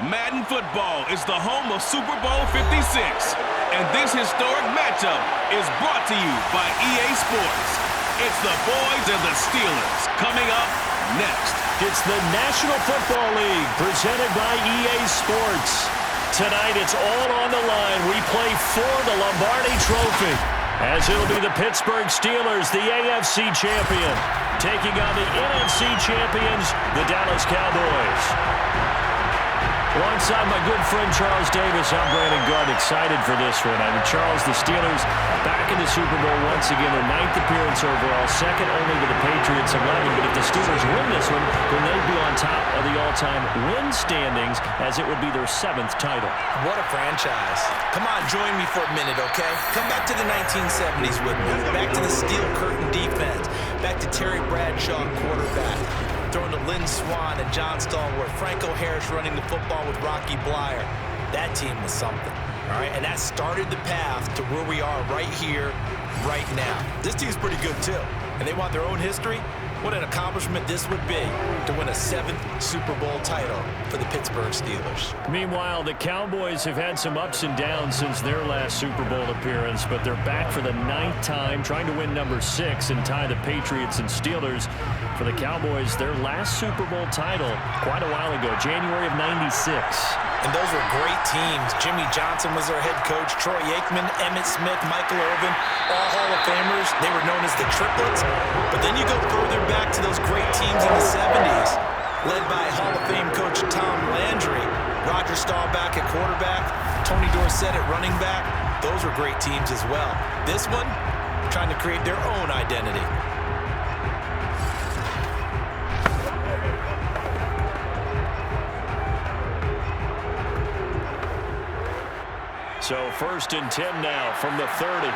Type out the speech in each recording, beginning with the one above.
Madden football is the home of Super Bowl 56, and this historic matchup is brought to you by EA Sports. It's the boys and the Steelers coming up next. It's the National Football League presented by EA Sports. Tonight it's all on the line. We play for the Lombardi Trophy, as it'll be the Pittsburgh Steelers, the AFC champion, taking on the NFC champions, the Dallas Cowboys. Alongside my good friend Charles Davis, I'm Brandon Gard, excited for this one. Charles, the Steelers back in the Super Bowl once again, their 9th appearance overall, second only to the Patriots 11. But if the Steelers win this one, then they'd be on top of the all-time win standings, as it would be their 7th title. What a franchise. Come on, join me for a minute, okay? Come back to the 1970s with me. Back to the steel curtain defense. Back to Terry Bradshaw, quarterback. Throwing to Swann and John Stallworth. Franco Harris running the football with Rocky Bleier. That team was something, all right? And that started the path to where we are right here, right now. This team's pretty good, too. And they want their own history. What an accomplishment this would be to win a 7th Super Bowl title for the Pittsburgh Steelers. Meanwhile, the Cowboys have had some ups and downs since their last Super Bowl appearance, but they're back for the 9th time, trying to win number 6 and tie the Patriots and Steelers. For the Cowboys, their last Super Bowl title quite a while ago, January of '96. And those were great teams. Jimmy Johnson was their head coach. Troy Aikman, Emmitt Smith, Michael Irvin, all Hall of Famers. They were known as the Triplets. But then you go further back to those great teams in the 70s, led by Hall of Fame coach Tom Landry, Roger Staubach at quarterback, Tony Dorsett at running back. Those were great teams as well. This one, trying to create their own identity. So 1st and 10 now from the 30.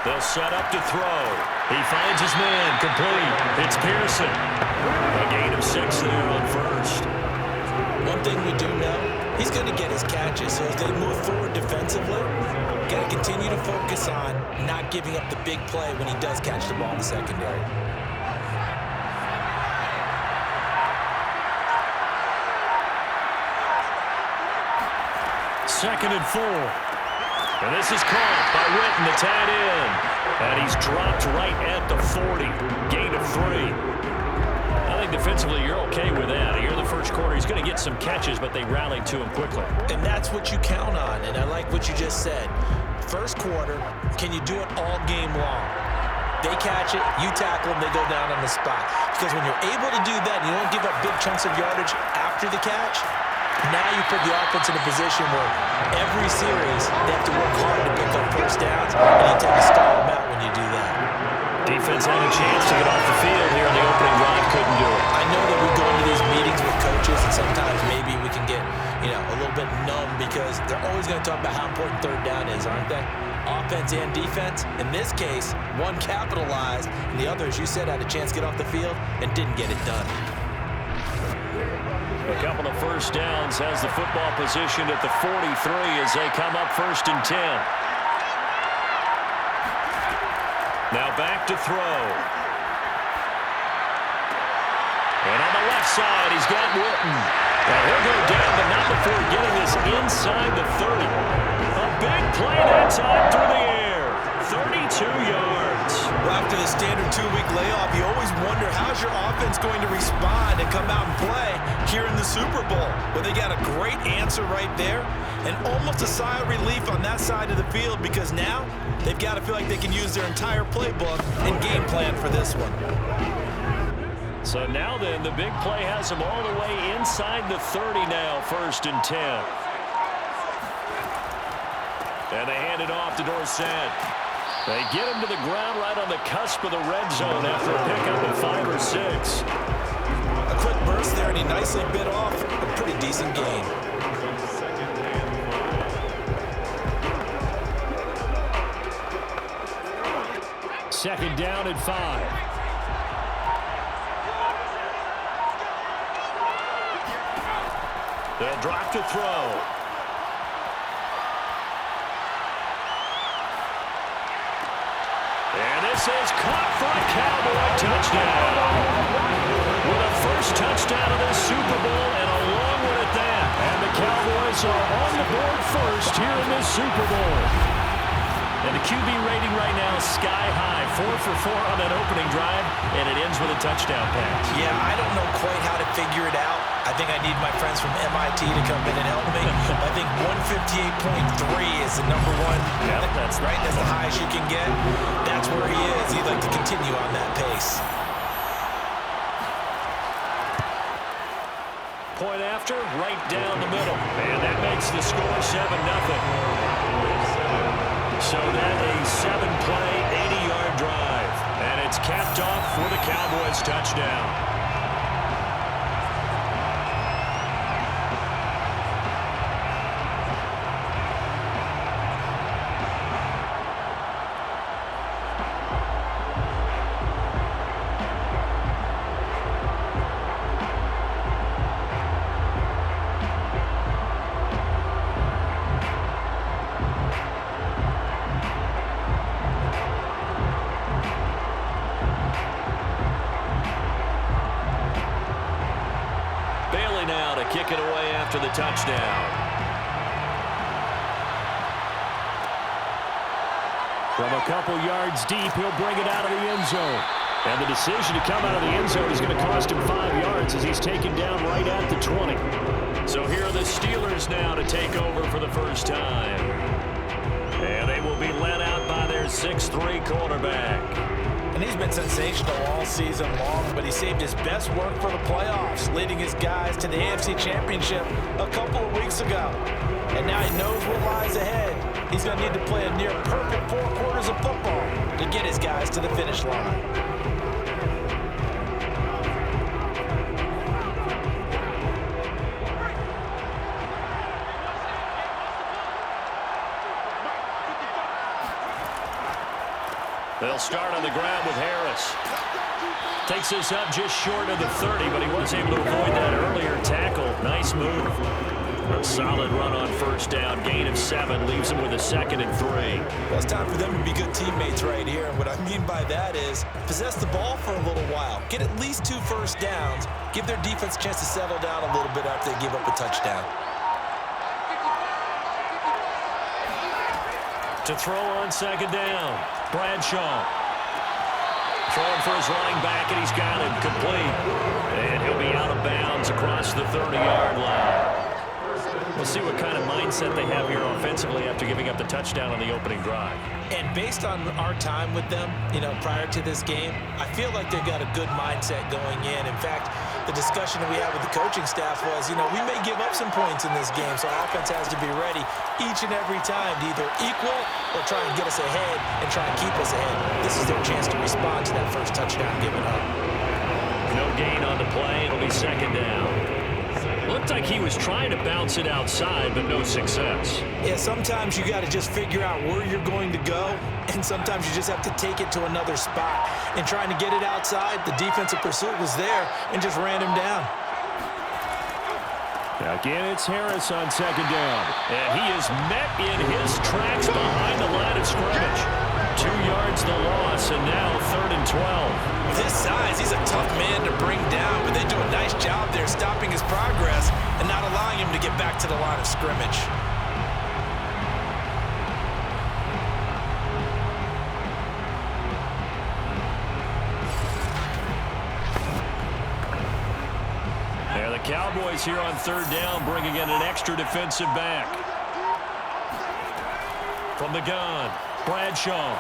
They'll set up to throw. He finds his man, complete. It's Pearson. A gain of 6 there on 1st. One thing we do know, he's going to get his catches. So as they move forward defensively, got to continue to focus on not giving up the big play when he does catch the ball in the secondary. 2nd and 4. And this is caught by Witten, the tight end. And he's dropped right at the 40. Gain of 3. I think defensively you're okay with that. Here in the first quarter, he's going to get some catches, but they rallied to him quickly. And that's what you count on, and I like what you just said. First quarter, can you do it all game long? They catch it, you tackle them, they go down on the spot. Because when you're able to do that, and you don't give up big chunks of yardage after the catch, now you put the offense in a position where every series they have to work hard to pick up first downs, and you tend to stall them out when you do that. Defense had a chance to get off the field here in the opening drive, couldn't do it. I know that we go into these meetings with coaches, and sometimes maybe we can get, a little bit numb because they're always going to talk about how important 3rd down is, aren't they? Offense and defense. In this case, one capitalized, and the other, as you said, had a chance to get off the field and didn't get it done. A couple of first downs, has the football positioned at the 43 as they come up 1st and 10. Now back to throw. And on the left side, he's got Witten. And he'll go down, but not before getting this inside the 30. A big play that time through the air. 32 yards. Well, after the standard 2-week layoff, you always wonder how's your offense going to respond and come out and play here in the Super Bowl. Well, they got a great answer right there and almost a sigh of relief on that side of the field because now they've got to feel like they can use their entire playbook and game plan for this one. So now then, the big play has them all the way inside the 30 now, 1st and 10. And they hand it off to Dorsett. They get him to the ground right on the cusp of the red zone after a pickup of 5 or 6. A quick burst there, and he nicely bit off a pretty decent gain. Second down and 5. They'll drop to throw. And this is caught for a Cowboy touchdown. With first touchdown of this Super Bowl, and a long one at that. And the Cowboys are on the board first here in this Super Bowl. And the QB rating right now is sky high. 4 for 4 on that opening drive, and it ends with a touchdown pass. Yeah, I don't know quite how to figure it out. I think I need my friends from MIT to come in and help me. I think 158.3 is the number one. Yep, that's right. That's the highest you can get. That's where he is. He'd like to continue on that pace. Point after, right down the middle. And that makes the score 7-0. So that a 7-play, 80-yard drive. And it's capped off for the Cowboys touchdown. Now to kick it away after the touchdown. From a couple yards deep, he'll bring it out of the end zone. And the decision to come out of the end zone is going to cost him 5 yards as he's taken down right at the 20. So here are the Steelers now to take over for the first time. And they will be led out by their 6'3" quarterback. And he's been sensational all season long, but he saved his best work for the playoffs, leading his guys to the AFC Championship a couple of weeks ago. And now he knows what lies ahead. He's going to need to play a near-perfect 4 quarters of football to get his guys to the finish line. They'll start on the ground with Harris. Takes this up just short of the 30, but he was able to avoid that earlier tackle. Nice move. A solid run on first down. Gain of 7 leaves him with a 2nd and 3. Well, it's time for them to be good teammates right here. And what I mean by that is possess the ball for a little while. Get at least 2 first downs. Give their defense a chance to settle down a little bit after they give up a touchdown. To throw on 2nd down, Bradshaw. Throwing for his running back, and he's got it complete. And he'll be out of bounds across the 30-yard line. We'll see what kind of mindset they have here offensively after giving up the touchdown on the opening drive. And based on our time with them, prior to this game, I feel like they've got a good mindset going in. In fact, the discussion that we had with the coaching staff was, we may give up some points in this game, so our offense has to be ready each and every time to either equal or try and get us ahead and try and keep us ahead. This is their chance to respond to that first touchdown given up. No gain on the play. It'll be 2nd down. Looked like he was trying to bounce it outside, but no success. Yeah, sometimes you got to just figure out where you're going to go, and sometimes you just have to take it to another spot. And trying to get it outside, the defensive pursuit was there and just ran him down. Again, it's Harris on 2nd down. And he is met in his tracks behind the line of scrimmage. 2 yards the loss, and now 3rd and 12. With his size, he's a tough man to bring down, but they do a nice job there stopping his progress and not allowing him to get back to the line of scrimmage. Yeah, the Cowboys here on 3rd down, bringing in an extra defensive back. From the gun, Bradshaw.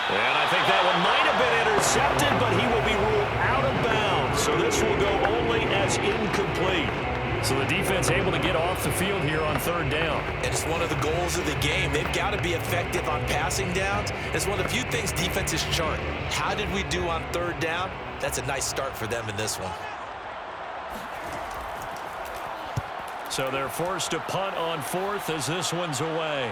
And I think that one might have been intercepted, but he will be ruled out of bounds. So this will go only as incomplete. So the defense able to get off the field here on 3rd down. And it's one of the goals of the game. They've got to be effective on passing downs. It's one of the few things defenses chart. How did we do on 3rd down? That's a nice start for them in this one. So they're forced to punt on 4th as this one's away.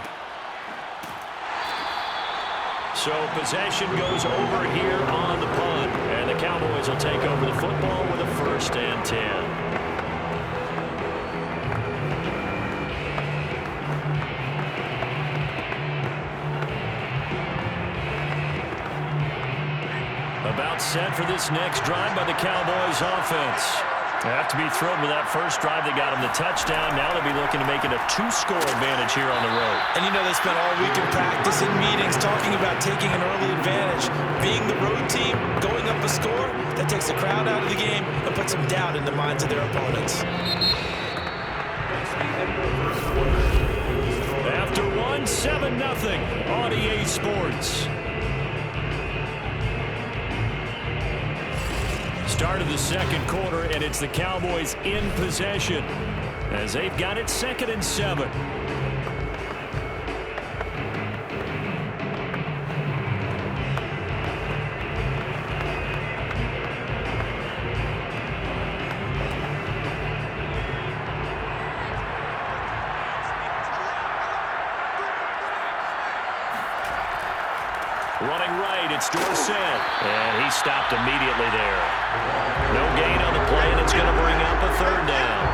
So possession goes over here on the punt. And the Cowboys will take over the football with a 1st and 10. About set for this next drive by the Cowboys offense. They have to be thrilled with that first drive that got them the touchdown. Now they'll be looking to make it a 2-score advantage here on the road. And you know they spent all week in practice and meetings talking about taking an early advantage. Being the road team, going up a score, that takes the crowd out of the game and puts some doubt in the minds of their opponents. After 7-0 on EA Sports. Start of the second quarter, and it's the Cowboys in possession as they've got it 2nd and 7. Running right, it's Dorsett, and he stopped immediately there. No gain on the play, and it's going to bring up a 3rd down.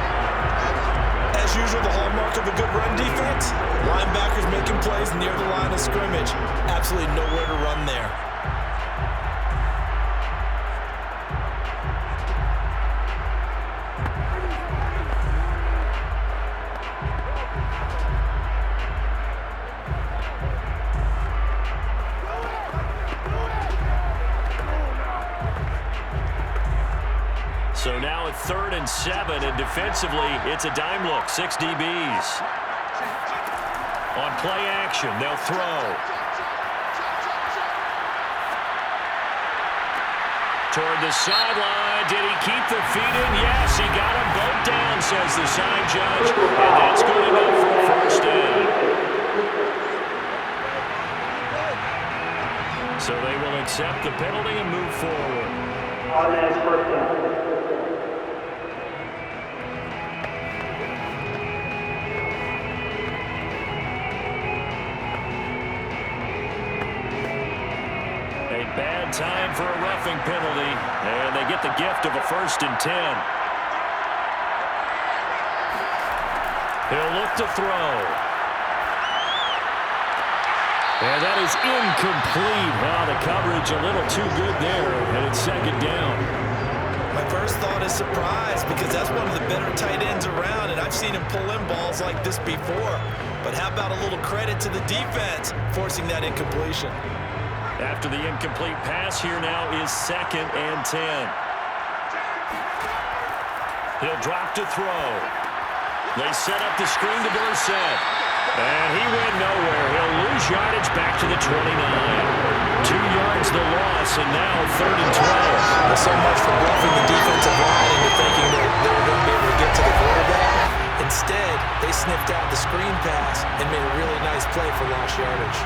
As usual, the hallmark of a good run defense, linebackers making plays near the line of scrimmage. Absolutely nowhere to run there. So now at 3rd and 7, and defensively, it's a dime look, 6 DBs. On play action, they'll throw. Toward the sideline, did he keep the feet in? Yes, he got them both down, says the side judge, and that's good enough for a 1st down. So they will accept the penalty and move forward. Automatic 1st down. Bad time for a roughing penalty, and they get the gift of a 1st and 10. He'll look to throw. And that is incomplete. Wow, the coverage a little too good there, and it's 2nd down. My first thought is surprise, because that's one of the better tight ends around, and I've seen him pull in balls like this before. But how about a little credit to the defense forcing that incompletion? After the incomplete pass, here now is 2nd and 10. He'll drop to throw. They set up the screen to Dorsett. And he went nowhere. He'll lose yardage back to the 29. 2 yards the loss, and now 3rd and 12. So much for bluffing the defensive line into thinking that they were going to be able to get to the quarterback. Instead, they sniffed out the screen pass and made a really nice play for lost yardage.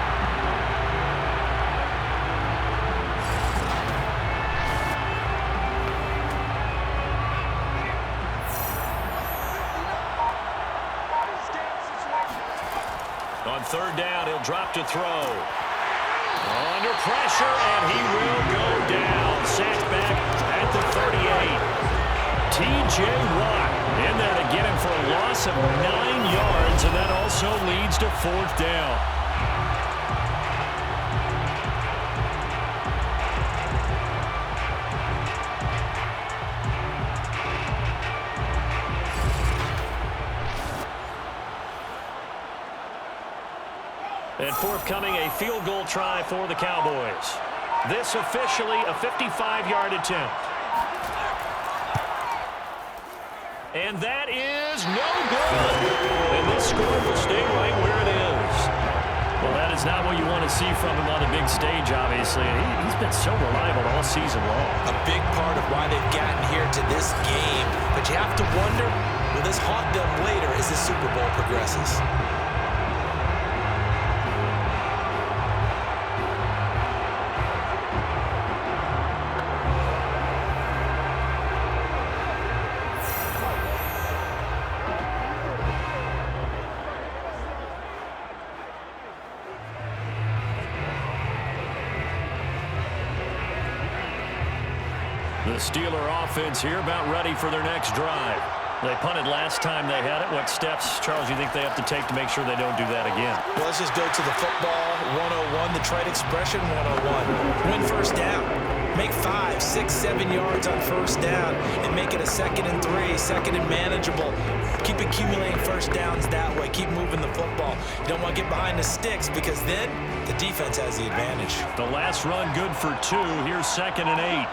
On 3rd down, he'll drop to throw. Under pressure, and he will go down. Sacked back at the 38. T.J. Watt in there to get him for a loss of 9 yards, and that also leads to 4th down. And forthcoming, a field goal try for the Cowboys. This officially a 55-yard attempt. And that is no good. And this score will stay right where it is. Well, that is not what you want to see from him on the big stage, obviously. He's been so reliable all season long. A big part of why they've gotten here to this game. But you have to wonder, will this haunt them later as the Super Bowl progresses? The Steeler offense here about ready for their next drive. They punted last time they had it. What steps, Charles, you think they have to take to make sure they don't do that again? Well, let's just go to the football 101, the trite expression 101. Win 1st down. Make 5, 6, 7 yards on first down and make it a 2nd and 3, 2nd and manageable. Keep accumulating first downs that way. Keep moving the football. You don't want to get behind the sticks because then the defense has the advantage. The last run good for 2. Here's 2nd and 8.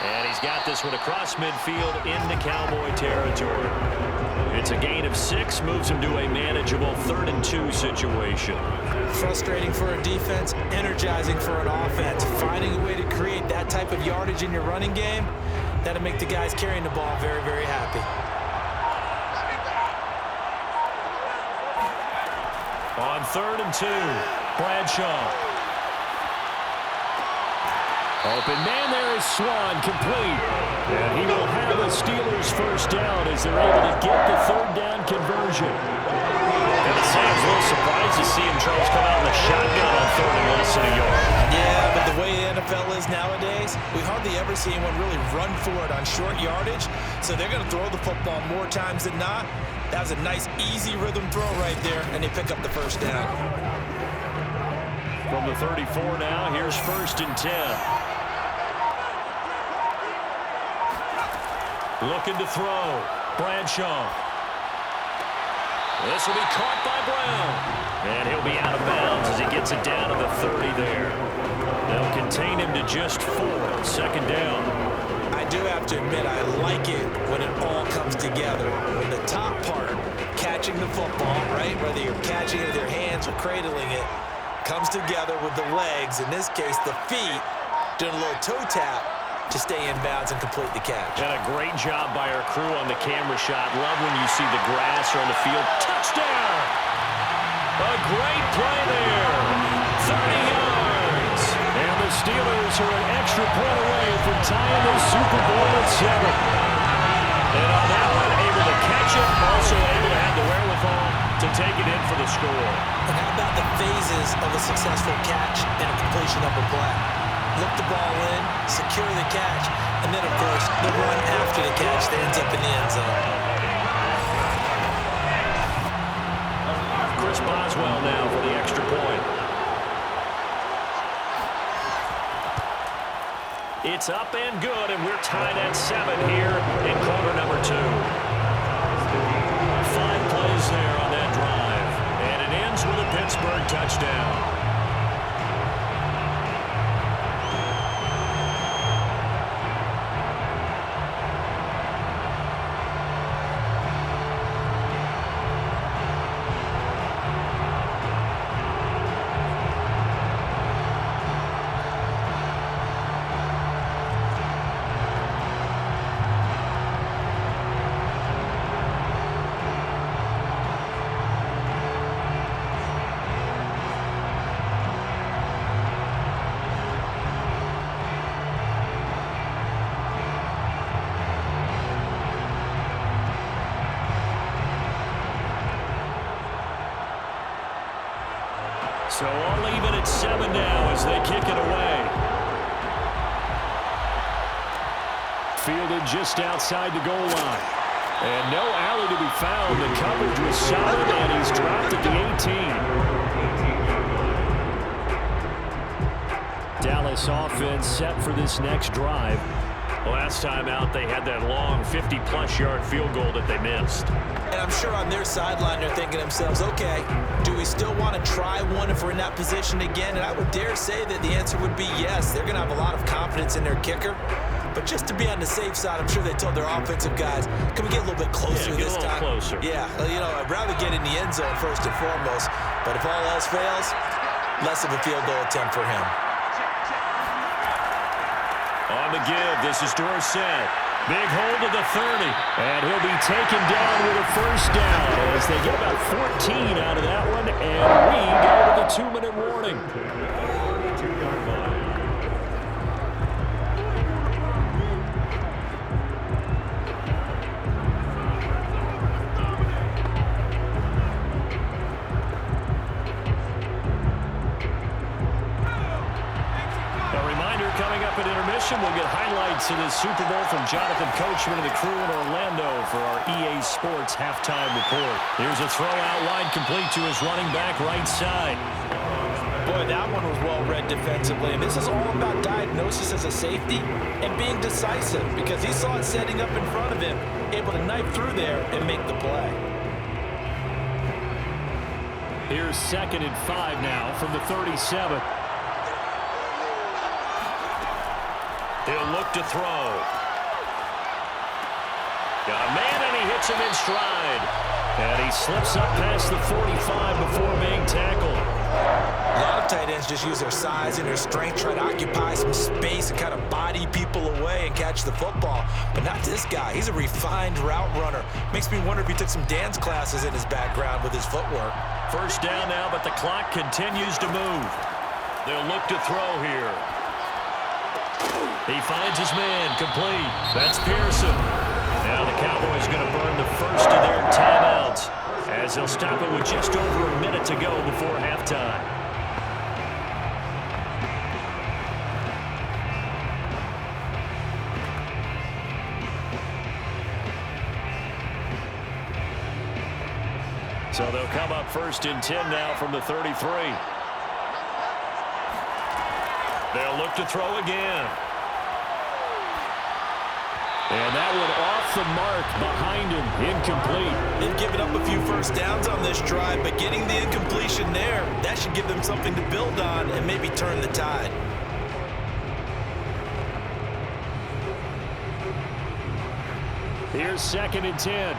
And he's got this one across midfield into Cowboy territory. It's a gain of 6, moves him to a manageable 3rd and 2 situation. Frustrating for a defense, energizing for an offense. Finding a way to create that type of yardage in your running game, that'll make the guys carrying the ball very, very happy. On 3rd and 2, Bradshaw. Open man there is Swann, complete. And he will have the Steelers first down as they're able to get the 3rd down conversion. And the Sam's a little surprised to see him try to come out in the shotgun on 3rd and less than a yard. Yeah, but the way the NFL is nowadays, we hardly ever see anyone really run for it on short yardage. So they're going to throw the football more times than not. That was a nice, easy rhythm throw right there, and they pick up the first down. From the 34 now, here's 1st and 10. Looking to throw. Bradshaw. This will be caught by Blount. And he'll be out of bounds as he gets it down to the 30 there. They'll contain him to just 4. 2nd down. I do have to admit, I like it when it all comes together. When the top part, catching the football, right, whether you're catching it with your hands or cradling it, comes together with the legs, in this case the feet, doing a little toe tap to stay in bounds and complete the catch. And a great job by our crew on the camera shot. Love when you see the grass or on the field. Touchdown! A great play there. 30 yards. And the Steelers are an extra point away from tying the Super Bowl at 7. And on that one, able to catch it, also able to have the wherewithal to take it in for the score. And how about the phases of a successful catch and a completion of a play? Look the ball in, secure the catch, and then, of course, the run after the catch that ends up in the end zone. Chris Boswell now for the extra point. It's up and good, and we're tied at 7 here in quarter number 2. 5 plays there on that drive, and it ends with a Pittsburgh touchdown. So all even at 7 now as they kick it away. Fielded just outside the goal line. And no alley to be found. The coverage was solid, and he's dropped at the 18. Dallas offense set for this next drive. Last time out, they had that long 50-plus yard field goal that they missed. And I'm sure on their sideline they're thinking to themselves, okay, do we still want to try one if we're in that position again? And I would dare say that the answer would be yes. They're going to have a lot of confidence in their kicker. But just to be on the safe side, I'm sure they told their offensive guys, can we get a little bit closer this time? Closer. Yeah, you know, I'd rather get in the end zone first and foremost. But if all else fails, less of a field goal attempt for him. On the give, this is Dorsett. Big hold of the 30. And he'll be taken down with a first down as they get about 14 out of that one. And we go to the 2-minute warning. Coming up at intermission, we'll get highlights highlights of this Super Bowl from Jonathan Coachman and the crew in Orlando for our EA Sports halftime report. Here's a throw out wide, complete to his running back right side. Boy, that one was well-read defensively, and this is all about diagnosis as a safety and being decisive because he saw it setting up in front of him, able to knife through there and make the play. Here's 2nd and 5 now from the 37. He'll look to throw. Got a man, and he hits him in stride. And he slips up past the 45 before being tackled. A lot of tight ends just use their size and their strength, try to occupy some space and kind of body people away and catch the football. But not this guy. He's a refined route runner. Makes me wonder if he took some dance classes in his background with his footwork. First down now, but the clock continues to move. They'll look to throw here. He finds his man, complete. That's Pearson. Now the Cowboys going to burn the first of their timeouts as they'll stop it with just over a minute to go before halftime. So they'll come up 1st and 10 now from the 33. They'll look to throw again. And that one off the mark behind him, incomplete. They've given up a few first downs on this drive, but getting the incompletion there, that should give them something to build on and maybe turn the tide. Here's 2nd and 10.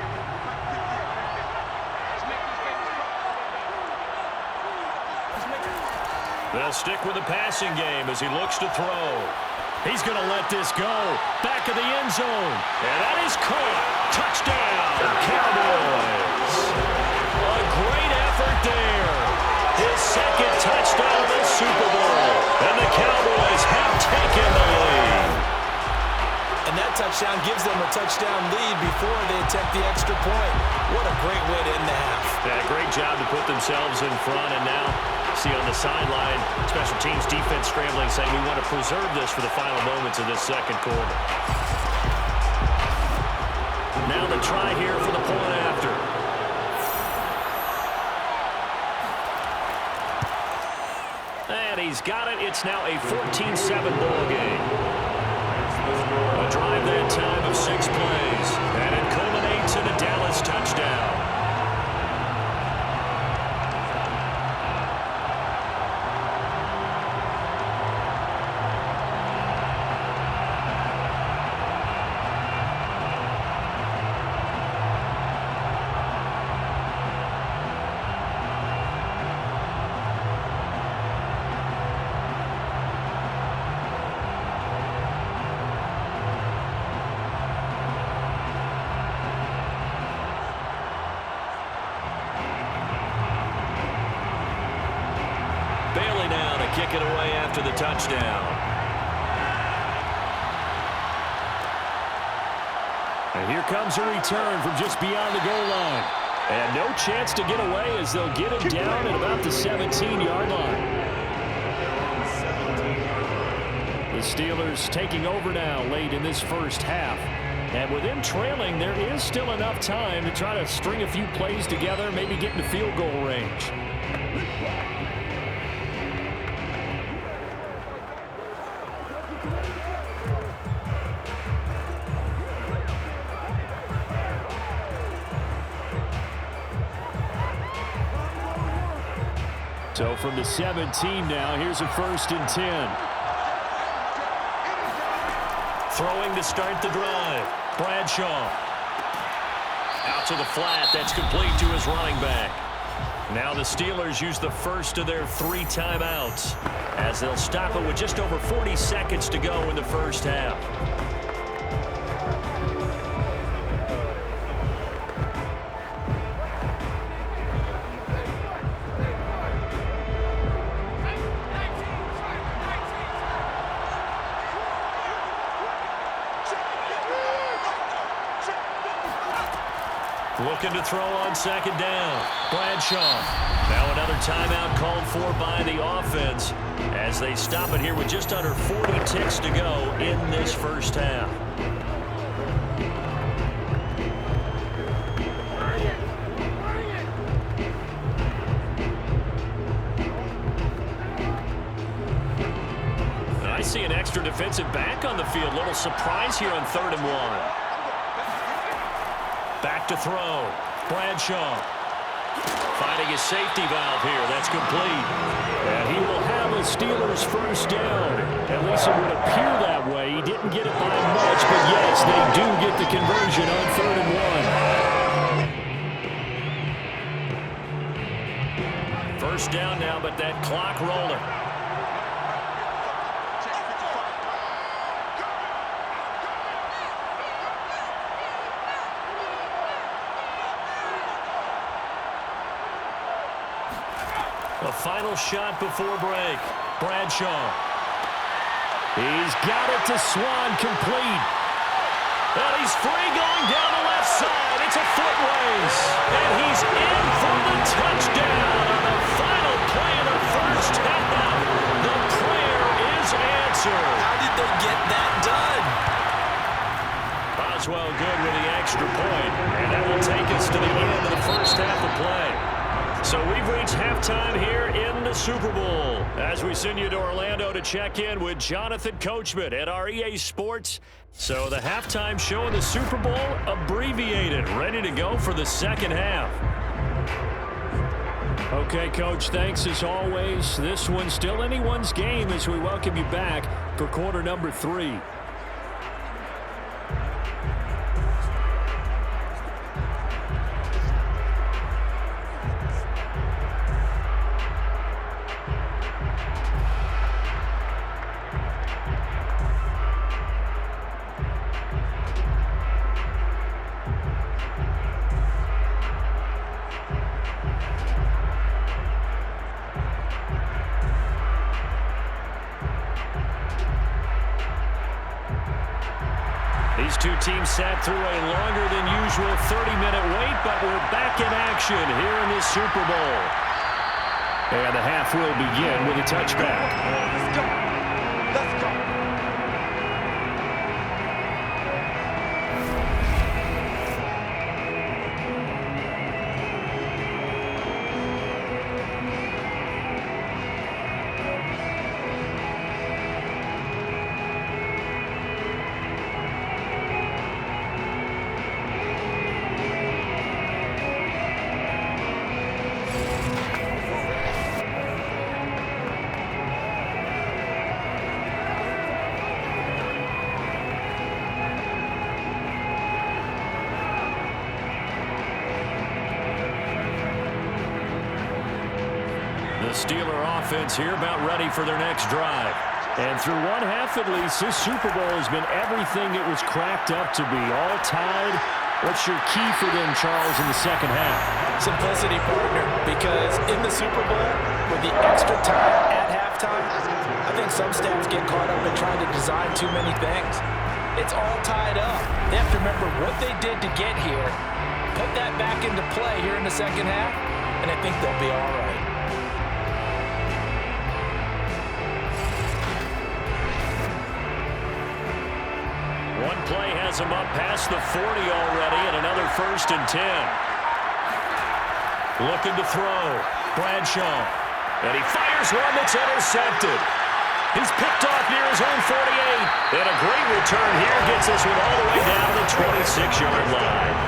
They'll stick with the passing game as he looks to throw. He's going to let this go. Back of the end zone. And that is caught. Touchdown, Cowboys. A great effort there. His 2nd touchdown of the Super Bowl. And the Cowboys have taken the lead. And that touchdown gives them a touchdown lead before they attempt the extra point. What a great way to end the half. Yeah, great job to put themselves in front, and now see on the sideline, special teams defense scrambling, saying we want to preserve this for the final moments of this second quarter. Now the try here for the point after. And he's got it. It's now a 14-7 ball game. A drive that time of 6 plays, and it culminates in a Dallas touchdown. Kick it away after the touchdown. And here comes a return from just beyond the goal line. And no chance to get away as they'll get him down at about the 17-yard line. The Steelers taking over now late in this first half. And with them trailing, there is still enough time to try to string a few plays together, maybe get into field goal range. So from the 17 now, here's a 1st and 10. Throwing to start the drive. Bradshaw. Out to the flat. That's complete to his running back. Now the Steelers use the first of their 3 timeouts as they'll stop it with just over 40 seconds to go in the first half. Looking to throw on 2nd down. Bradshaw. Now another timeout called for by the offense as they stop it here with just under 40 ticks to go in this first half. I see an extra defensive back on the field. Little surprise here on 3rd and 1. Back to throw. Bradshaw finding his safety valve here. That's complete. And he will have a Steelers first down. At least it would appear that way. He didn't get it by much, but yes, they do get the conversion on 3rd and 1. First down now, but that clock rolling. A final shot before break. Bradshaw. He's got it to Swann, complete. And he's free going down the left side. It's a foot race. And he's in for the touchdown on the final play of the first half. The prayer is answered. How did they get that done? Boswell good with the extra point. And that will take us to the end of the first half of play. So we've reached halftime here in the Super Bowl as we send you to Orlando to check in with Jonathan Coachman at our EA Sports. So the halftime show in the Super Bowl abbreviated, ready to go for the second half. Okay, Coach, thanks as always. This one's still anyone's game as we welcome you back for quarter number 3. These two teams sat through a longer than usual 30-minute wait, but we're back in action here in this Super Bowl. And the half will begin with a touchback. Let's go. Let's go. Steeler offense here about ready for their next drive. And through one half at least, this Super Bowl has been everything it was cracked up to be. All tied. What's your key for them, Charles, in the second half? Simplicity, partner, because in the Super Bowl, with the extra time at halftime, I think some staffs get caught up in trying to design too many things. It's all tied up. They have to remember what they did to get here, put that back into play here in the second half, and I think they'll be all right. One play has him up past the 40 already, and another 1st and 10. Looking to throw. Bradshaw. And he fires one that's intercepted. He's picked off near his own 48. And a great return here gets us one all the way down to the 26-yard line.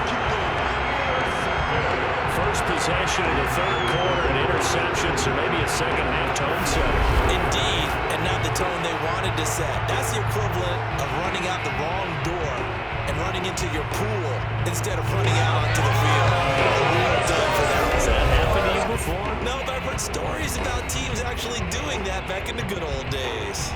First possession of the third quarter, an interception, so maybe a second-half tone setter. Indeed, and not the tone they wanted to set. That's the equivalent of running out the wrong door and running into your pool instead of running out onto the field. Real done for them. Has that happened to you before? No, but I've heard stories about teams actually doing that back in the good old days.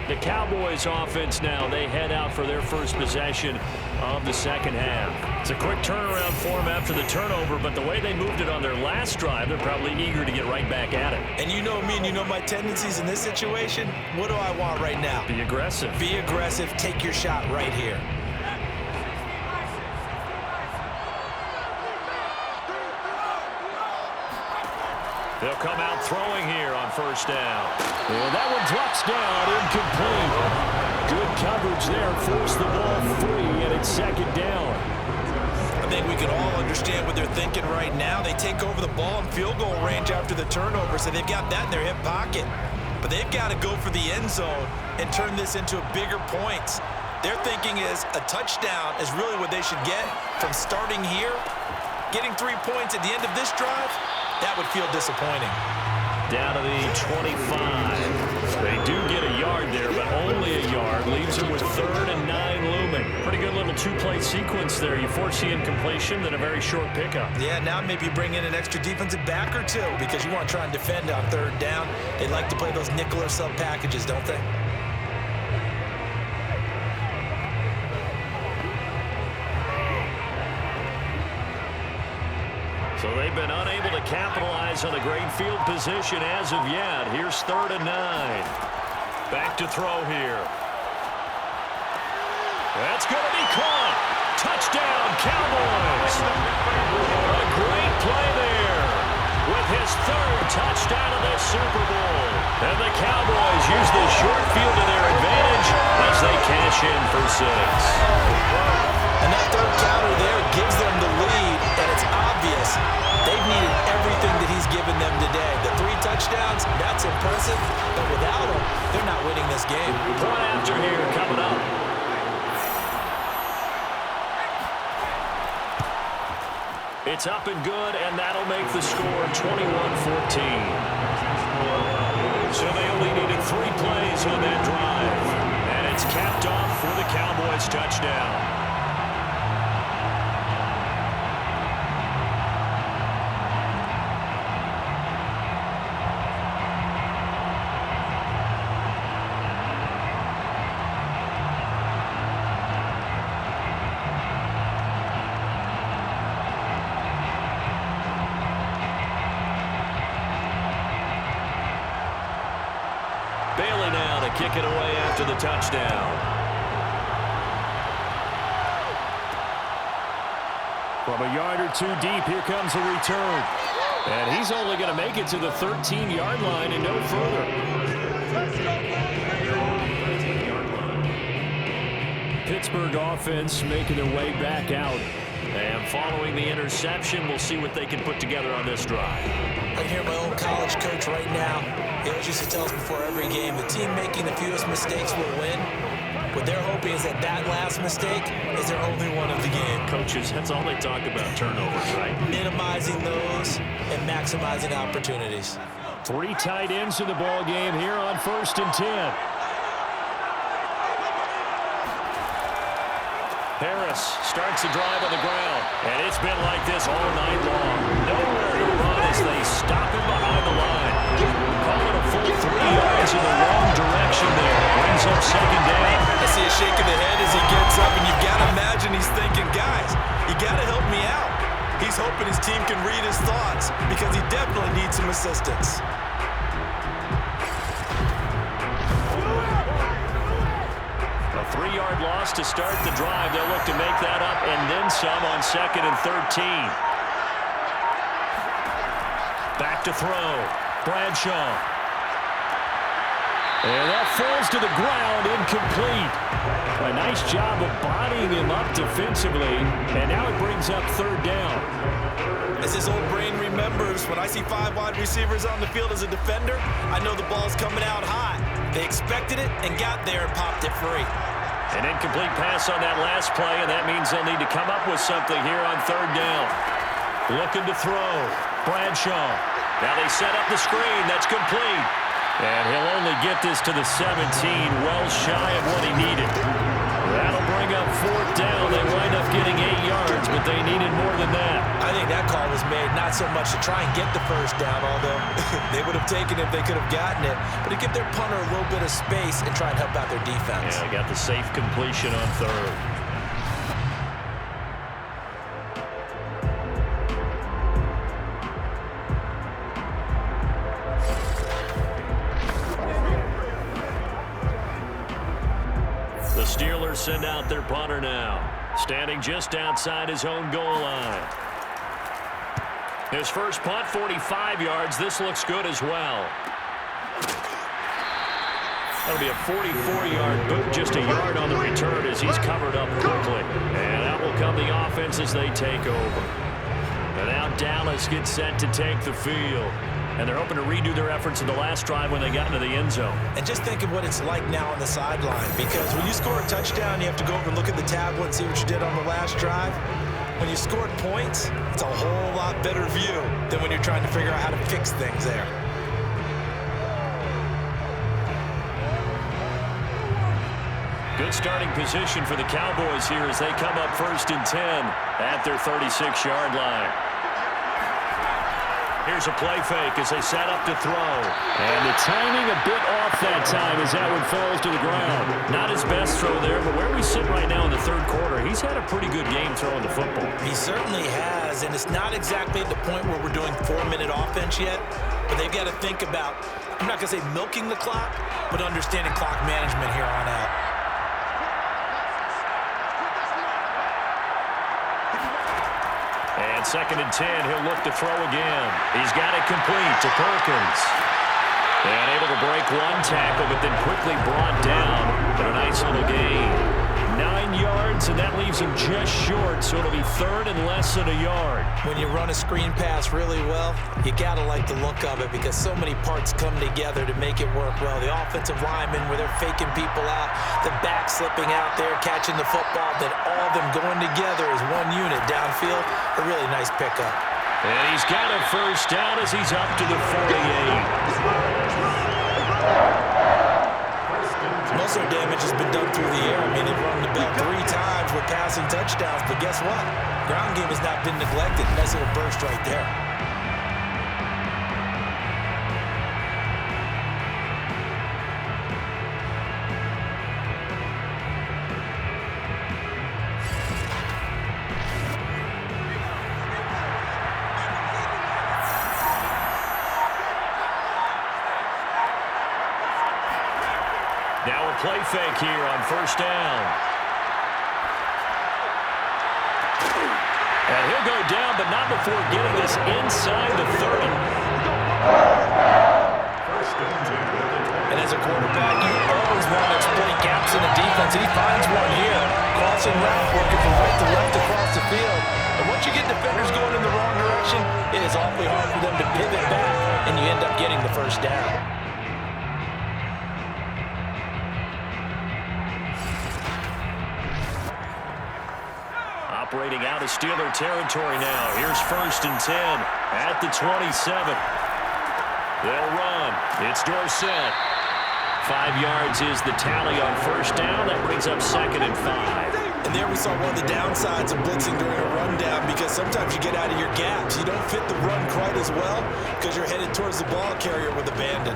The Cowboys offense now, they head out for their first possession of the second half. It's a quick turnaround for them after the turnover, but the way they moved it on their last drive, they're probably eager to get right back at it. And you know me and you know my tendencies in this situation. What do I want right now? Be aggressive. Be aggressive. Take your shot right here. They'll come out throwing here on first down. And that one drops down, incomplete. Good coverage there, forced the ball free, and it's second down. I think we can all understand what they're thinking right now. They take over the ball in field goal range after the turnover, so they've got that in their hip pocket. But they've got to go for the end zone and turn this into bigger points. Their thinking is a touchdown is really what they should get from starting here. Getting 3 points at the end of this drive, that would feel disappointing. Down to the 25. They do get a yard there, but only a yard. Leaves it with 3rd and 9 looming. Pretty good little two-play sequence there. You force the incompletion, then a very short pickup. Yeah, now maybe bring in an extra defensive back or two because you want to try and defend on 3rd down. They like to play those nickel or sub packages, don't they? So they've been unable to capitalize on a great field position as of yet. Here's 3rd and 9. Back to throw here. That's going to be caught. Touchdown, Cowboys. A great play there with his 3rd touchdown of the Super Bowl. And the Cowboys use the short field to their advantage as they cash in for 6. And that 3rd counter there gives them the lead, and it's obvious they've needed everything that he's given them today. The 3 touchdowns, that's impressive, but without him, they're not winning this game. Point after here coming up. It's up and good, and that'll make the score 21-14. So they only needed 3 plays on that drive, and it's capped off for the Cowboys touchdown. Kick it away after the touchdown. From a yard or 2 deep, here comes a return. And he's only going to make it to the 13-yard line and no further. Pittsburgh offense making their way back out. And following the interception, we'll see what they can put together on this drive. I can hear my old college coach right now. He always used to tell us before every game, the team making the fewest mistakes will win. What they're hoping is that that last mistake is their only one of the game. Coaches, that's all they talk about, turnovers, right? Minimizing those and maximizing opportunities. 3 tight ends in the ball game here on 1st and 10. Harris starts the drive on the ground, and it's been like this all night long. Nowhere to run as they stop him behind the line. Call it a full 3 yards in the wrong direction there. Brings up 2nd down. I see a shake of the head as he gets up, and you've got to imagine he's thinking, guys, you got to help me out. He's hoping his team can read his thoughts because he definitely needs some assistance. A 3-yard loss to start the drive. They'll look to make that up and then some on 2nd and 13. Back to throw. Bradshaw. And that falls to the ground, incomplete. A nice job of bodying him up defensively, and now it brings up 3rd down. As his old brain remembers, when I see 5 wide receivers on the field as a defender, I know the ball's coming out high. They expected it and got there and popped it free. An incomplete pass on that last play, and that means they'll need to come up with something here on 3rd down. Looking to throw. Bradshaw. Now they set up the screen. That's complete. And he'll only get this to the 17, well shy of what he needed. That'll bring up 4th down. They wind up getting 8 yards, but they needed more than that. I think that call was made not so much to try and get the 1st down, although they would have taken it if they could have gotten it, but to give their punter a little bit of space and try and help out their defense. Yeah, they got the safe completion on 3rd. The Steelers send out their punter now, standing just outside his own goal line. His first punt, 45 yards. This looks good as well. That'll be a 44-yard boot, just a yard on the return as he's covered up quickly. And out will come the offense as they take over. And now Dallas gets set to take the field. And they're hoping to redo their efforts in the last drive when they got into the end zone. And just think of what it's like now on the sideline, because when you score a touchdown, you have to go over and look at the tablet and see what you did on the last drive. When you scored points, it's a whole lot better view than when you're trying to figure out how to fix things there. Good starting position for the Cowboys here as they come up 1st and 10 at their 36-yard line. Here's a play fake as they set up to throw. And the timing a bit off that time as that one falls to the ground. Not his best throw there, but where we sit right now in the third quarter, he's had a pretty good game throwing the football. He certainly has, and it's not exactly at the point where we're doing 4-minute offense yet, but they've got to think about, I'm not going to say milking the clock, but understanding clock management here on out. And 2nd and 10, he'll look to throw again. He's got it complete to Perkins. And able to break one tackle, but then quickly brought down. But a nice little gain. 9 yards, and that leaves him just short, so it'll be 3rd and less than a yard. When you run a screen pass really well, you got to like the look of it because so many parts come together to make it work well. The offensive linemen, where they're faking people out, the back slipping out there, catching the football, then all of them going together as one unit downfield. A really nice pickup. And he's got a first down as he's up to the 48. Most of their damage has been done through the air. I mean, they've run the ball 3 times with passing touchdowns, but guess what? Ground game has not been neglected. Nice little burst right there. Now a play fake here on 1st down. And he'll go down, but not before getting this inside the 30. And as a quarterback, you always want to exploit gaps in the defense, and he finds one here. Crossing route, working from right to left across the field. And once you get defenders going in the wrong direction, it is awfully hard for them to pivot back, and you end up getting the first down. Operating out of Steeler territory now. Here's 1st and 10 at the 27. They'll run. It's Dorsett. 5 yards is the tally on 1st down. That brings up 2nd and 5. And there we saw one of the downsides of blitzing during a rundown, because sometimes you get out of your gaps. You don't fit the run quite as well because you're headed towards the ball carrier with abandon.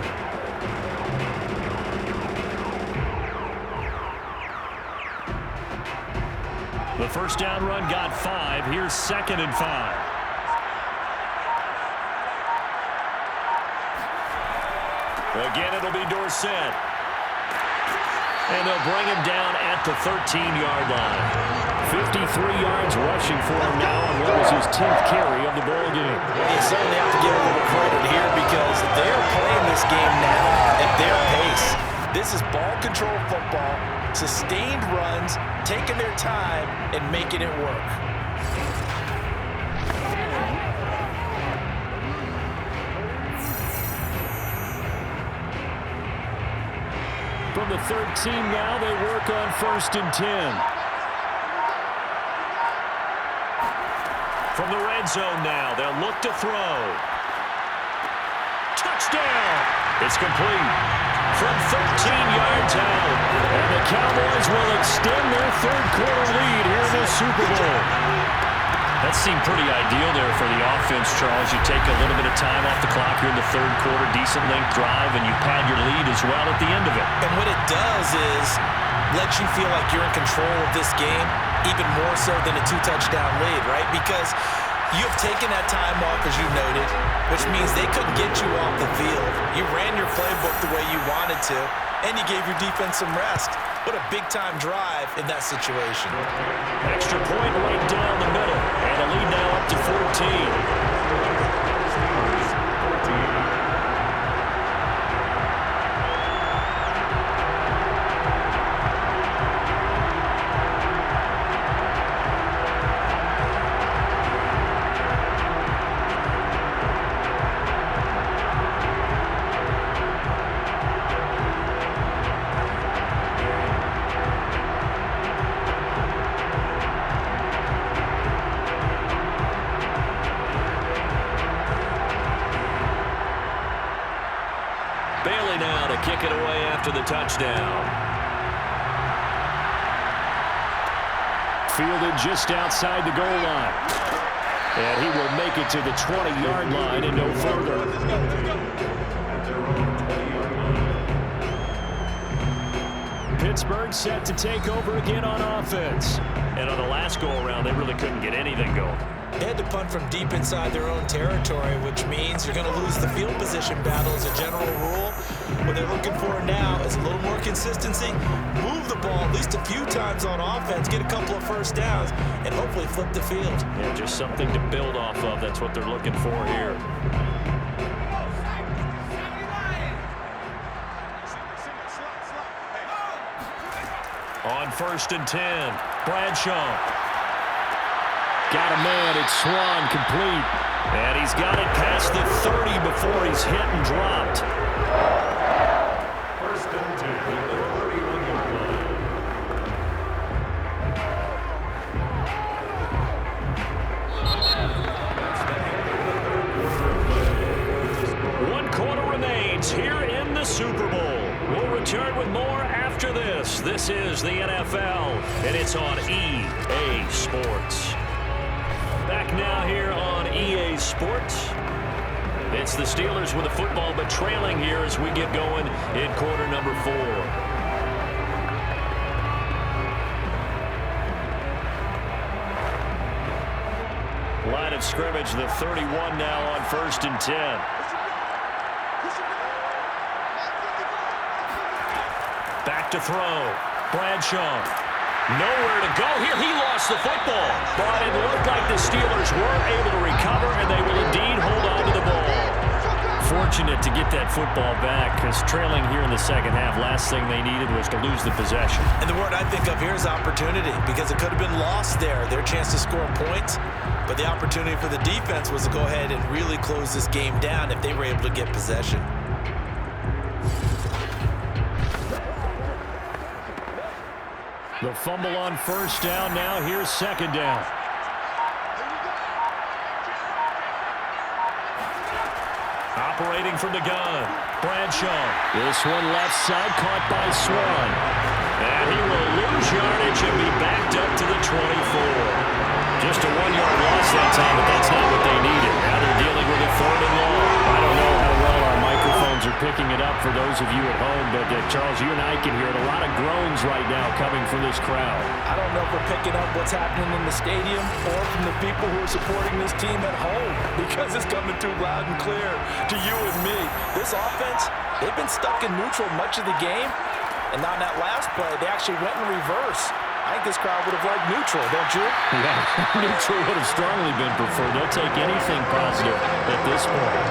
The 1st down run got 5. Here's 2nd and 5. Again, it'll be Dorsett. And they'll bring him down at the 13-yard line. 53 yards rushing for him now on what was his 10th carry of the ball game. You certainly have to give a little credit here because they're playing this game now at their pace. This is ball control football, sustained runs, taking their time and making it work. From the 13 now, they work on 1st and 10. From the red zone now, they'll look to throw. Touchdown! It's complete. From 13 yards out. And the Cowboys will extend their third-quarter lead here in the Super Bowl. That seemed pretty ideal there for the offense, Charles. You take a little bit of time off the clock here in the third quarter, decent length drive, and you pad your lead as well at the end of it. And what it does is let you feel like you're in control of this game, even more so than a 2-touchdown lead, right? Because you've taken that time off, as you noted, which means they couldn't get you off the field. You ran your playbook the way you wanted to, and you gave your defense some rest. What a big-time drive in that situation. Extra point right down the middle, and a lead now up to 14. Bailey now to kick it away after the touchdown. Fielded just outside the goal line. And he will make it to the 20-yard line and no further. Pittsburgh set to take over again on offense. And on the last go-around, they really couldn't get anything going. They had to punt from deep inside their own territory, which means you're going to lose the field position battle as a general rule. What they're looking for now is a little more consistency, move the ball at least a few times on offense, get a couple of first downs, and hopefully flip the field. Yeah, just something to build off of. That's what they're looking for here. On 1st and 10, Bradshaw. Got a man, it's Swann, complete. And he's got it past the 30 before he's hit and dropped. 1st and 10, One quarter remains here in the Super Bowl. We'll return with more after this. This is the NFL, and it's on EA Sports. Back now here on EA Sports. It's the Steelers with the football, but trailing here as we get going in quarter number 4. Line of scrimmage, the 31 now on 1st and 10. Back to throw. Bradshaw. Nowhere to go here. He lost the football. But it looked like the Steelers were able to recover, and they will indeed hold on to the ball. Fortunate to get that football back, because trailing here in the second half, last thing they needed was to lose the possession. And the word I think of here is opportunity, because it could have been lost there, their chance to score points. But the opportunity for the defense was to go ahead and really close this game down if they were able to get possession. The fumble on 1st down. Now here's 2nd down. Operating from the gun, Bradshaw. This one left side, caught by Swann. And he will lose yardage and be backed up to the 24. Just a 1-yard loss that time, but that's not what they needed. Now they're dealing with a 3rd and long. I don't know how well our microphones are picking it up for those of you at home, but Charles, you and I can hear a lot of groans right now coming from this crowd. I don't know if we're picking up what's happening in the stadium or from the people who are supporting this team at home, because it's coming through loud and clear to you and me. This offense, they've been stuck in neutral much of the game, and on that last play, they actually went in reverse. I think this crowd would have liked neutral, don't you? Yeah, neutral would have strongly been preferred. They'll take anything positive at this point.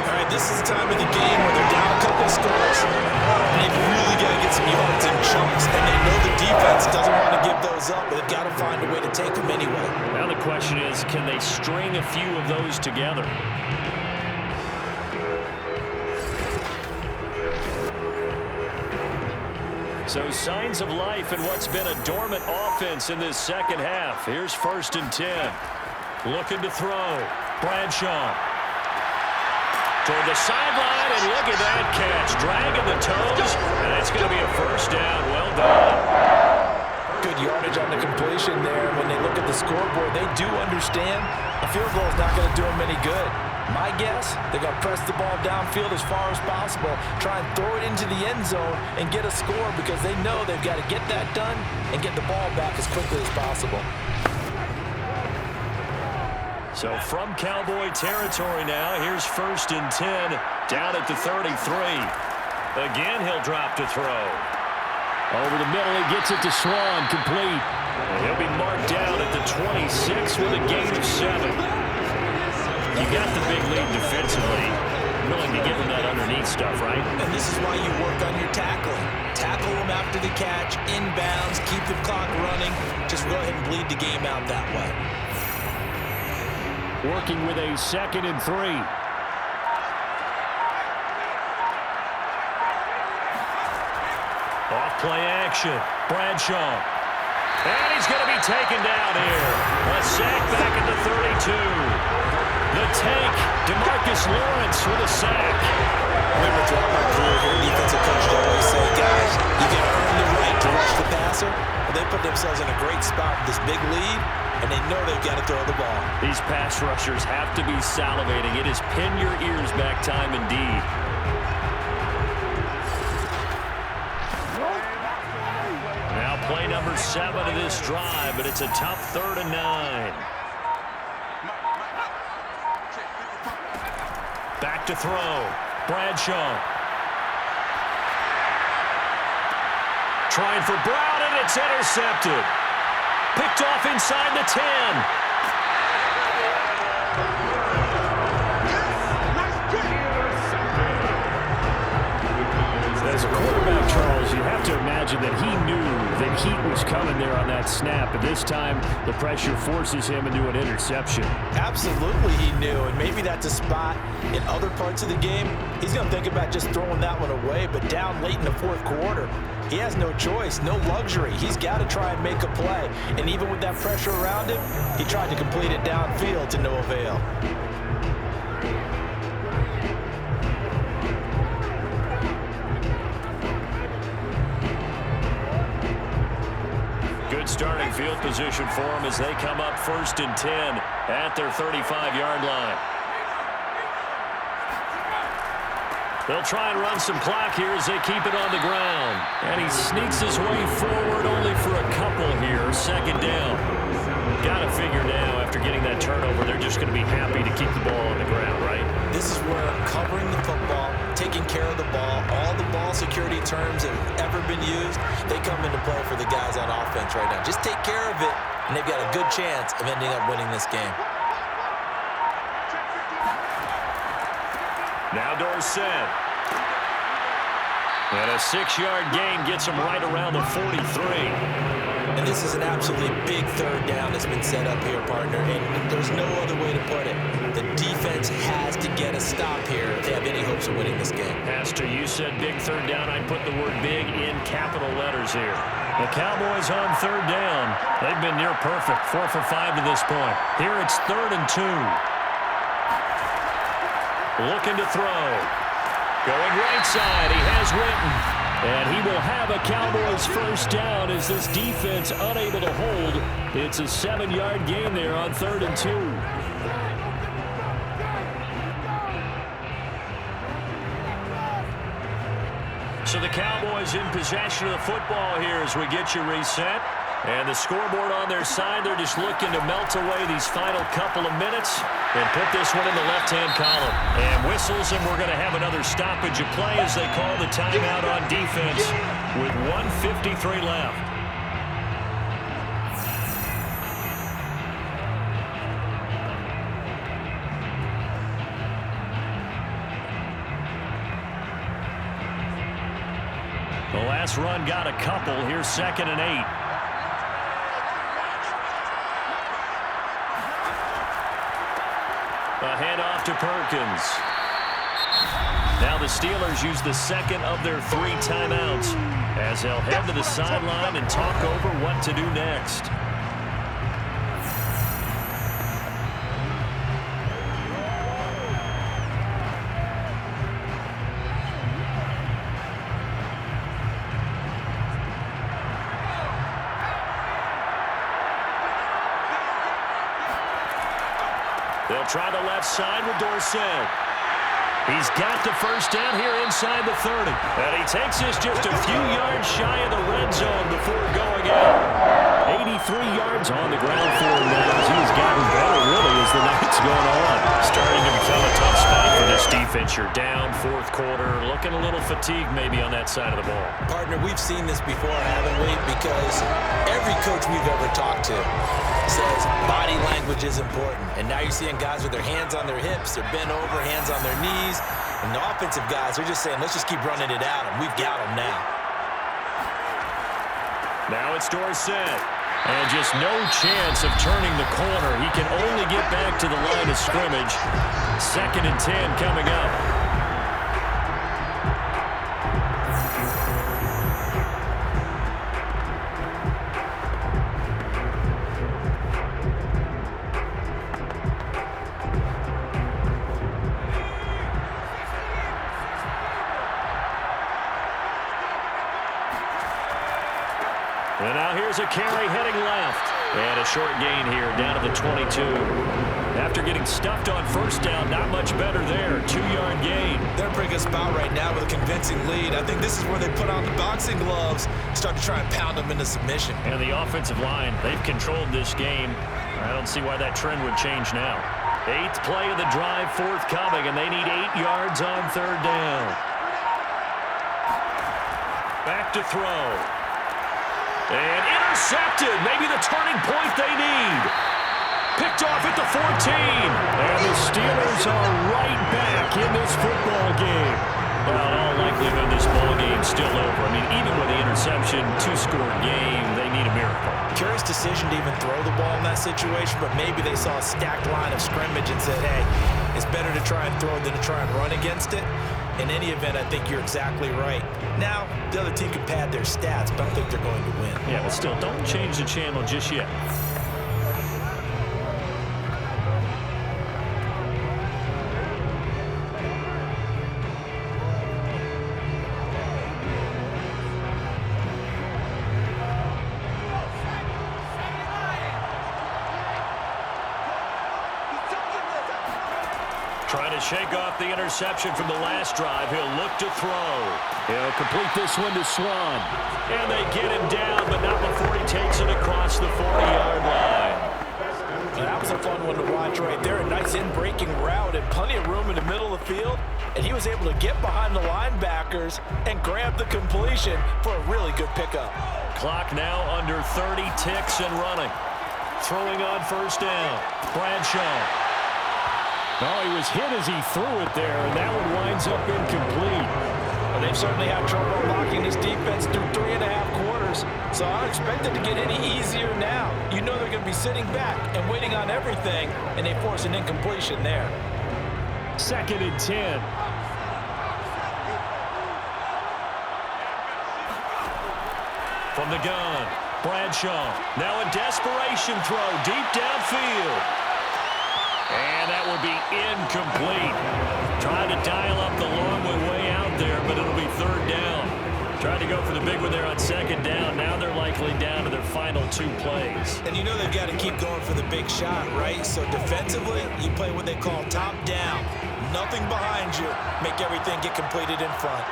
All right, this is the time of the game where they're down a couple of scores, and they've really got to get some yards in chunks, and they know the defense doesn't want to give those up, but they've got to find a way to take them anyway. Now the question is, can they string a few of those together? So signs of life in what's been a dormant offense in this second half. Here's 1st and 10. Looking to throw. Bradshaw. Toward the sideline, and look at that catch. Dragging the toes, and that's going to be a 1st down. Well done. Good yardage on the completion there. When they look at the scoreboard, they do understand a field goal is not going to do them any good. My guess, they're going to press the ball downfield as far as possible, try and throw it into the end zone and get a score, because they know they've got to get that done and get the ball back as quickly as possible. So from Cowboy territory now, here's 1st and 10 down at the 33. Again, he'll drop to throw. Over the middle, he gets it to Swann, complete. And he'll be marked down at the 26 with a gain of 7. You got the big lead defensively. Willing to give him that underneath stuff, right? And this is why you work on your tackling. Tackle him after the catch, inbounds, keep the clock running. Just go ahead and bleed the game out that way. Working with a 2nd and 3. Off play action. Bradshaw. And he's going to be taken down here. A sack back at the 32. The tank, DeMarcus Marcus Lawrence with a sack. Remember throughout my career here, defensive coaches always say, guys, you got to earn the right to rush the passer. Well, they put themselves in a great spot with this big lead, and they know they've got to throw the ball. These pass rushers have to be salivating. It is pin your ears back time indeed. Now play number 7 of this drive, but it's a tough 3rd and 9. Back to throw. Bradshaw. Trying for Blount, and it's intercepted. Picked off inside the 10. As a quarterback, Charles, you have to imagine that he knew that heat was coming there on that snap. But this time, the pressure forces him into an interception. Absolutely he knew, and maybe that's a spot in other parts of the game. He's going to think about just throwing that one away, but down late in the 4th quarter, he has no choice, no luxury. He's got to try and make a play. And even with that pressure around him, he tried to complete it downfield to no avail. Starting field position for them as they come up 1st and 10 at their 35-yard line. They'll try and run some clock here as they keep it on the ground. And he sneaks his way forward only for a couple here. 2nd down. Got to figure now after getting that turnover, they're just going to be happy to keep the ball on the ground, right? This is where covering the football, taking care of the ball, all the ball security terms that have ever been used, they come into play for the guys on offense right now. Just take care of it, and they've got a good chance of ending up winning this game. Now Dorsett. And a 6-yard gain gets him right around the 43. And this is an absolutely big 3rd down that's been set up here, partner, and there's no other way to put it. The defense has to get a stop here if they have any hopes of winning this game. Pastor, you said big 3rd down. I'd put the word big in capital letters here. The Cowboys on 3rd down. They've been near perfect, 4 for 5 to this point. Here it's 3rd and 2. Looking to throw. Going right side, he has Witten. And he will have a Cowboys 1st down as this defense unable to hold. It's a 7-yard gain there on 3rd and 2. So the Cowboys in possession of the football here as we get you reset. And the scoreboard on their side, they're just looking to melt away these final couple of minutes and put this one in the left-hand column. And whistles, and we're going to have another stoppage of play as they call the timeout on defense with 1:53 left. The last run got a couple. Here's 2nd and 8. A handoff to Perkins. Now the Steelers use the 2nd of their 3 timeouts as they'll head to the sideline and talk over what to do next. They'll try the left side with Dorsett. He's got the 1st down here inside the 30. And he takes this just a few yards shy of the red zone before going out. 83 yards on the ground for him now as he's gotten better really as the night's going on. Starting to become a tough spot for this defense. You're down 4th quarter, looking a little fatigued maybe on that side of the ball. Partner, we've seen this before, haven't we? Because every coach we've ever talked to says body language is important. And now you're seeing guys with their hands on their hips, they're bent over, hands on their knees. And the offensive guys are just saying, let's just keep running it at them. We've got them now. Now it's Dorsett. And just no chance of turning the corner. He can only get back to the line of scrimmage. 2nd and 10 coming up. a carry heading left. And a short gain here, down to the 22. After getting stuffed on first down, not much better there. 2-yard gain. They're bringing us about right now with a convincing lead. I think this is where they put on the boxing gloves, start to try and pound them into submission. And the offensive line, they've controlled this game. I don't see why that trend would change now. 8th play of the drive forthcoming, and they need 8 yards on third down. Back to throw. And intercepted. Maybe the turning point they need. Picked off at the 14. And the Steelers are right back in this football game. Well, in all likelihood, this ball game's still over. I mean, even with the interception, 2-score game, they need a miracle. Curious decision to even throw the ball in that situation, but maybe they saw a stacked line of scrimmage and said, hey, it's better to try and throw than to try and run against it. In any event, I think you're exactly right. Now, the other team can pad their stats, but I don't think they're going to win. Yeah, but still, don't change the channel just yet. Trying to shake off the interception from the last drive. He'll look to throw. He'll complete this one to Swann. And they get him down, but not before he takes it across the 40-yard line. That was a fun one to watch right there. A nice in-breaking route and plenty of room in the middle of the field. And he was able to get behind the linebackers and grab the completion for a really good pickup. Clock now under 30 ticks and running. Throwing on first down. Bradshaw. Oh, he was hit as he threw it there, and that one winds up incomplete. Well, they've certainly had trouble blocking this defense through 3.5 quarters, so I don't expect it to get any easier now. You know they're going to be sitting back and waiting on everything, and they force an incompletion there. 2nd and 10. From the gun, Bradshaw. Now a desperation throw deep downfield. And that would be incomplete. Trying to dial up the long way out there, but it'll be third down. Tried to go for the big one there on second down. Now they're likely down to their final 2 plays. And you know they've got to keep going for the big shot, right? So defensively, you play what they call top down. Nothing behind you. Make everything get completed in front.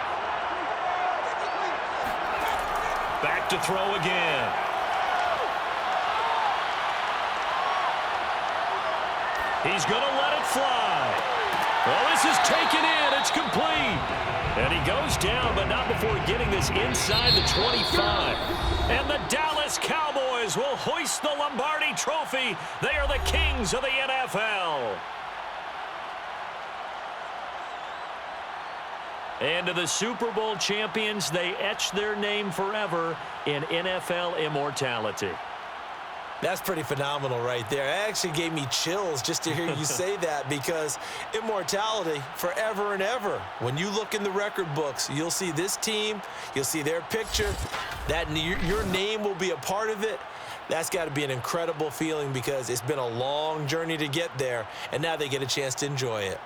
Back to throw again. He's going to let it fly. Well, this is taken in. It's complete. And he goes down, but not before getting this inside the 25. And the Dallas Cowboys will hoist the Lombardi Trophy. They are the kings of the NFL. And to the Super Bowl champions, they etch their name forever in NFL immortality. That's pretty phenomenal right there. It actually gave me chills just to hear you say that, because immortality forever and ever. When you look in the record books, you'll see this team, you'll see their picture, that your name will be a part of it. That's got to be an incredible feeling, because it's been a long journey to get there, and now they get a chance to enjoy it.